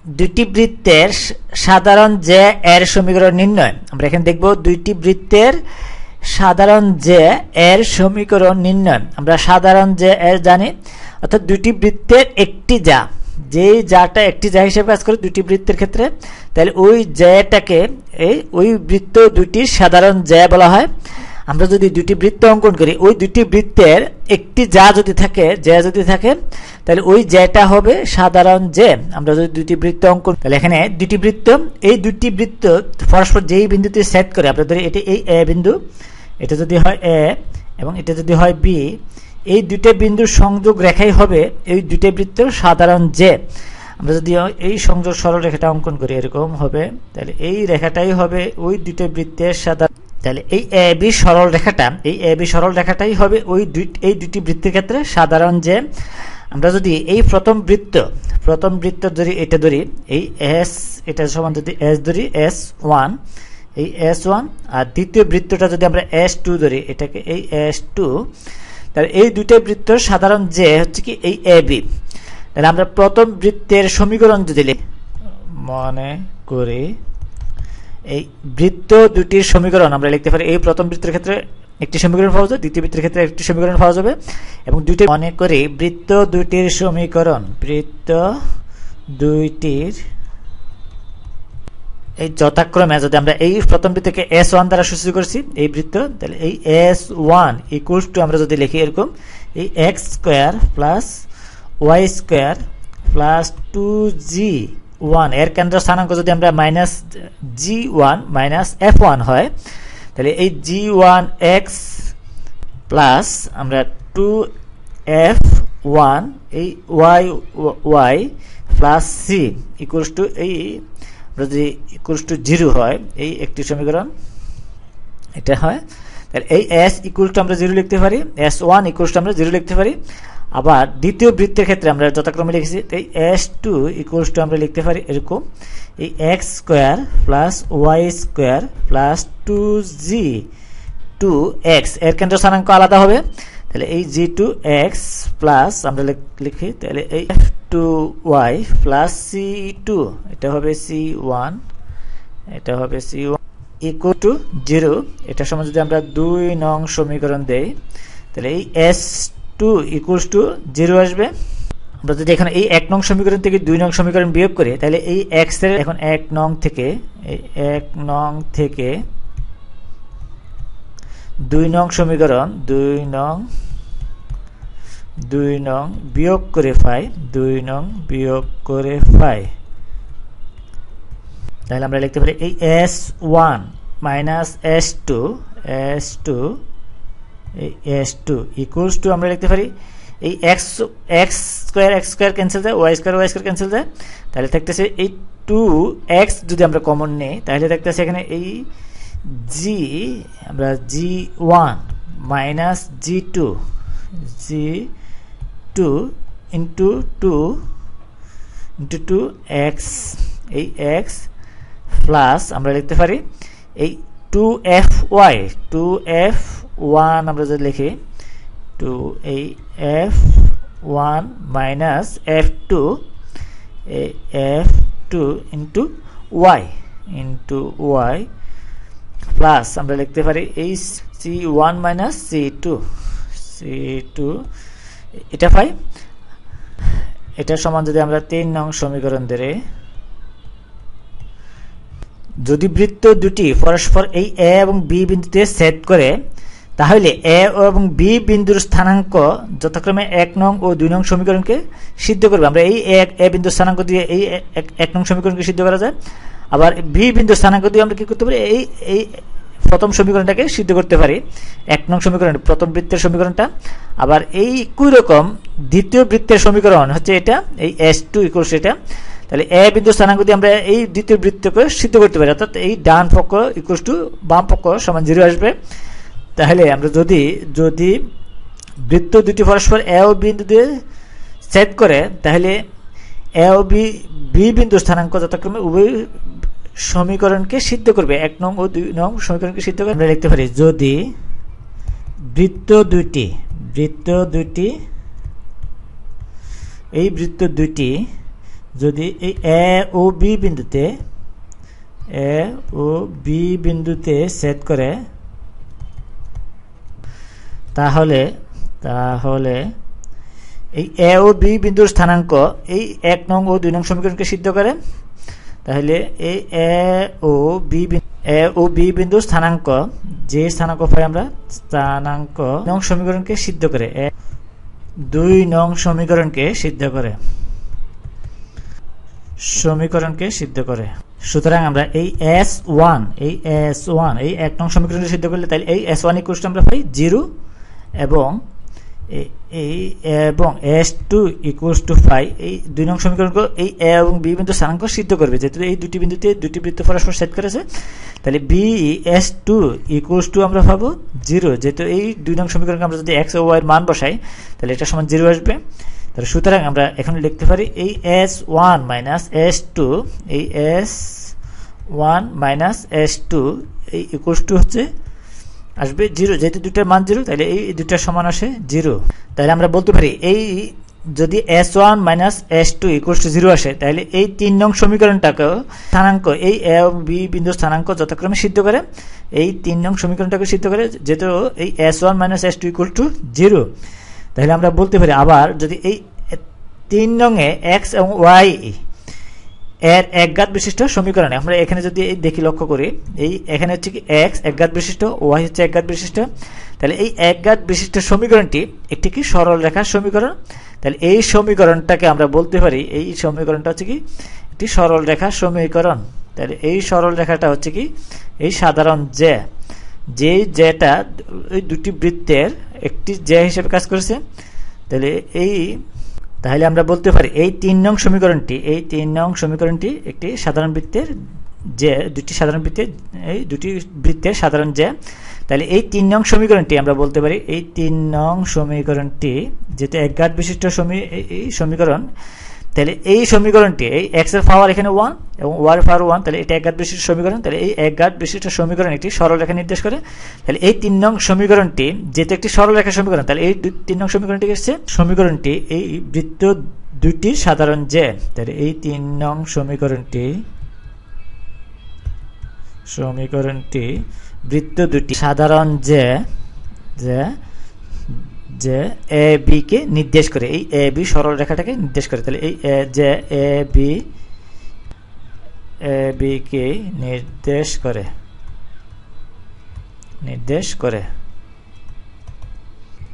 দুইটি বৃত্তের সাধারণ জ্যা এর সমীকরণ নির্ণয়। আমরা এখানে দেখব দুইটি বৃত্তের সাধারণ জ্যা এর সমীকরণ নির্ণয়। আমরা সাধারণ জ্যা এর জানি, অর্থাৎ দুইটি বৃত্তের একটি জ্যা, যেই জ্যাটা একটি জ্যা হিসেবে কাজ করে দুইটি বৃত্তের ক্ষেত্রে, তাহলে ওই জ্যাটাকে ওই বৃত্ত দুইটির সাধারণ জ্যা বলা হয়। আমরা যদি দুইটি বৃত্ত অঙ্কন করি, ওই দুইটি বৃত্তের একটি জ্যা যদি থাকে তাহলে ওই জ্যাটা হবে সাধারণ জ্যা। আমরা যদি দুইটি বৃত্ত অঙ্কন, তাহলে এখানে দুইটি বৃত্ত, এই দুইটি বৃত্ত পরস্পর যেই বিন্দুতে ছেদ করে, আমরা ধরি এটি এই এ বিন্দু, এটা যদি হয় এ এবং এটা যদি হয় বি, এই দুইটা বিন্দুর সংযোগ রেখাই হবে এই দুইটা বৃত্তের সাধারণ জ্যা। আমরা যদি এই সংযোগ সরল রেখাটা অঙ্কন করি, এরকম হবে, তাহলে এই রেখাটাই হবে ওই দুইটা বৃত্তের সাধারণ। তাহলে এই এ বি সরল রেখাটাই হবে এই দুইটি বৃত্তের ক্ষেত্রে সাধারণ জ্যা। আমরা যদি এই প্রথম বৃত্ত ধরি, এটা ধরি এই এস, এটা সমান যদি এস ধরি S1, এই S1, আর দ্বিতীয় বৃত্তটা যদি আমরা S2 ধরি, এটাকে এই S2, তাহলে এই দুইটা বৃত্তের সাধারণ জ্যা হচ্ছে কি এই এ বি। তাহলে আমরা প্রথম বৃত্তের সমীকরণ যদি লিখি, মনে করি এই বৃত্ত দুটির সমীকরণ আমরা লিখতে পারি, এই প্রথম বৃত্তের ক্ষেত্রে একটি সমীকরণ পাওয়া যাবে, দ্বিতীয় বৃত্তের ক্ষেত্রে একটি সমীকরণ পাওয়া যাবে, এবং দুইটি মনে করি বৃত্ত দুইটির সমীকরণ, এই যথাক্রমে যদি আমরা এই প্রথম বৃত্তকে S1 দ্বারা সূচিত করছি এই বৃত্ত, তাহলে এই S1 ইকুয়ালস টু আমরা যদি লিখি এরকম, এই x square plus y square plus 2g1 এর কেন্দ্র স্থানাঙ্ক যদি আমরা মাইনাস g1 মাইনাস f1 হয়, তাহলে এই g1x প্লাস আমরা 2f1 এই y plus c equals to এই যদি ইকুয়ালস টু 0 হয়, এই একটি সমীকরণ এটা হয়। তাহলে এই s ইকুয়ালস টু আমরা 0 লিখতে পারি, s1 ইকুয়ালস টু আমরা 0 লিখতে পারি। আবার দ্বিতীয় বৃত্তের ক্ষেত্রে আমরা যথাক্রমে লিখেছি, এই s2 ইকুয়ালস টু আমরা লিখতে পারি এরকম, এই x square plus y square plus 2g2x এর কেন্দ্র স্থানাঙ্ক আলাদা হবে, তাহলে এই g2x প্লাস আমরা লিখি, তাহলে এই f2y প্লাস c2, এটা হবে c1, এটা হবে c1 ইকুয়াল টু 0। এটা সমান যদি আমরা 2 নং সমীকরণ দেই, তাহলে এই s2 ইকুয়ালস টু 0 আসবে। আমরা যদি এখানে এই 1 নং সমীকরণ থেকে 2 নং সমীকরণ বিয়োগ করি, তাহলে এই x এর এখন 1 নং থেকে 2 নং সমীকরণ 2 নং বিয়োগ করে পাই, 2 নং বিয়োগ করে পাই, তাহলে আমরা লিখতে পারি এই s1 minus s2 equals to আমরা লিখতে পারি এই x স্কয়ার ক্যান্সেল যায়, y স্কয়ার ক্যান্সেল যায়, তাহলে থাকতেছে এই 2x যদি আমরা কমন নেই, তাহলে থাকতেছে এখানে এই আমরা g1 minus g2 into 2x, এই x প্লাস আমরা লিখতে পারি এই 2f1 আমরা যদি লিখি, এই f1 minus f2 into y plus আমরা লিখতে পারি এই c1 মাইনাস c2 এটা পাই। এটা সমান যদি আমরা 3 নং সমীকরণ ধরে, যদি বৃত্ত দুটি পরস্পর এই এ এবং বি বিন্দুতে ছেদ করে, তাহলে এ এবং বি বিন্দুর স্থানাঙ্ক যথাক্রমে 1 নং ও 2 নং সমীকরণকে সিদ্ধ করবে। আমরা এই এ বিন্দুর স্থানাঙ্ক দিয়ে এই 1 নং সমীকরণকে সিদ্ধ করা যায়, আবার বি বিন্দুর স্থানাঙ্ক দিয়ে আমরা কি করতে পারি, এই প্রথম সমীকরণটাকে সিদ্ধ করতে পারি, 1 নং সমীকরণ প্রথম বৃত্তের সমীকরণটা। আবার এই একই রকম দ্বিতীয় বৃত্তের সমীকরণ হচ্ছে এটা, এই s2 ইকুয়ালস এটা, তাহলে এ বিন্দুর স্থানাঙ্ক দিয়ে আমরা এই দ্বিতীয় বৃত্তকে সিদ্ধ করতে পারি, অর্থাৎ এই ডান পক্ষ ইকুয়ালস টু বাম পক্ষ সমান 0 আসবে। তাহলে আমরা যদি বৃত্ত দুটি পরস্পর এ ও বিন্দু দিয়ে ছেদ করে, তাহলে এ ও বি বিন্দু স্থানাঙ্ক যথাক্রমে উভয় সমীকরণকে সিদ্ধ করবে, 1 নং ও 2 নং সমীকরণকে সিদ্ধ করে। আমরা লিখতে পারি যদি বৃত্ত দুটি এই বৃত্ত দুটি যদি এই এ ও বি বিন্দুতে ছেদ করে তাহলে এই এ ও বি বিন্দুর স্থানাঙ্ক এই 1 নং ও 2 নং সমীকরণকে সিদ্ধ করে। তাহলে এই এ ও বি বিন্দুর স্থানাঙ্ক, যে স্থানাঙ্ক পাই আমরা, স্থানাঙ্ক নং সমীকরণকে সিদ্ধ করে, 2 নং সমীকরণকে সিদ্ধ করে। সুতরাং আমরা এই S1 এই 1 নং সমীকরণকে সিদ্ধ করলে তাহলে এই S1 ইকুয়ালস আমরা পাই 0 এবং S2 ইকুয়ালস টু 5। এই 2 নং সমীকরণকে এই এ এবং বি বিন্দু স্থানাঙ্ক সিদ্ধ করবে, যেহেতু এই দুটি বিন্দুতে দুটি বৃত্ত পরস্পর ছেদ করেছে। তাহলে S2 ইকুয়ালস টু আমরা পাবো 0, যেহেতু এই 2 নং সমীকরণকে আমরা যদি x ও y এর মান বসাই তাহলে এটা সমান 0 আসবে। তাহলে সুতরাং আমরা এখন লিখতে পারি এই S1 মাইনাস S2, এই S1 মাইনাস S2 এই ইকুয়ালস টু হচ্ছে আসবে 0, যেহেতু দুটার মান 0 তাহলে এই দুটার সমান আসে 0। তাহলে আমরা বলতে পারি এই যদি S1 minus S2 equals to 0 আসে তাহলে এই 3 নং সমীকরণটাকে স্থানাঙ্ক এই এ এবং বি বিন্দুর স্থানাঙ্ক যথাক্রমে সিদ্ধ করে, এই 3 নং সমীকরণটাকে সিদ্ধ করে, যেহেতু এই S1 minus S2 equals to 0। তাহলে আমরা বলতে পারি আবার যদি এই 3 নং এ x এবং y এর একঘাত বিশিষ্ট সমীকরণে আমরা এখানে যদি দেখি লক্ষ্য করি, এই এখানে হচ্ছে কি x একঘাত বিশিষ্ট, y হচ্ছে একঘাত বিশিষ্ট। তাহলে এই একঘাত বিশিষ্ট সমীকরণটি একটি কি সরল রেখার সমীকরণ। তাহলে এই সমীকরণটাকে আমরা বলতে পারি এই সমীকরণটা হচ্ছে কি একটি সরল রেখার সমীকরণ। তাহলে এই সরল রেখাটা হচ্ছে কি এই সাধারণ যেটা এই দুটি বৃত্তের একটি যে হিসেবে কাজ করেছে। তাহলে আমরা বলতে পারি এই 3 নং সমীকরণটি একটি সাধারণ বৃত্তের দুটি বৃত্তের সাধারণ যে। তাহলে এই 3 নং সমীকরণটি আমরা বলতে পারি এই 3 নং সমীকরণটি যেটা একঘাত বিশিষ্ট সমীকরণ। তাহলে এই সমীকরণটি এই x এর পাওয়ার এখানে 1 এবং y এর পাওয়ার 1, তাহলে এটা একঘাত বিশিষ্ট সমীকরণ। তাহলে এই একঘাত বিশিষ্ট সমীকরণ একটি সরল রেখা নির্দেশ করে। তাহলে এই 3 নং সমীকরণটি যেটা একটি সরল রেখা সমীকরণ, তাহলে এই 3 নং সমীকরণটি এই বৃত্ত দুটির সাধারণ যে। তাহলে এই 3 নং সমীকরণটি বৃত্ত দুটি সাধারণ যে এ বি কে নির্দেশ করে, এই এ বি সরল রেখাটাকে নির্দেশ করে। তাহলে এই যে এ বি কে নির্দেশ করে।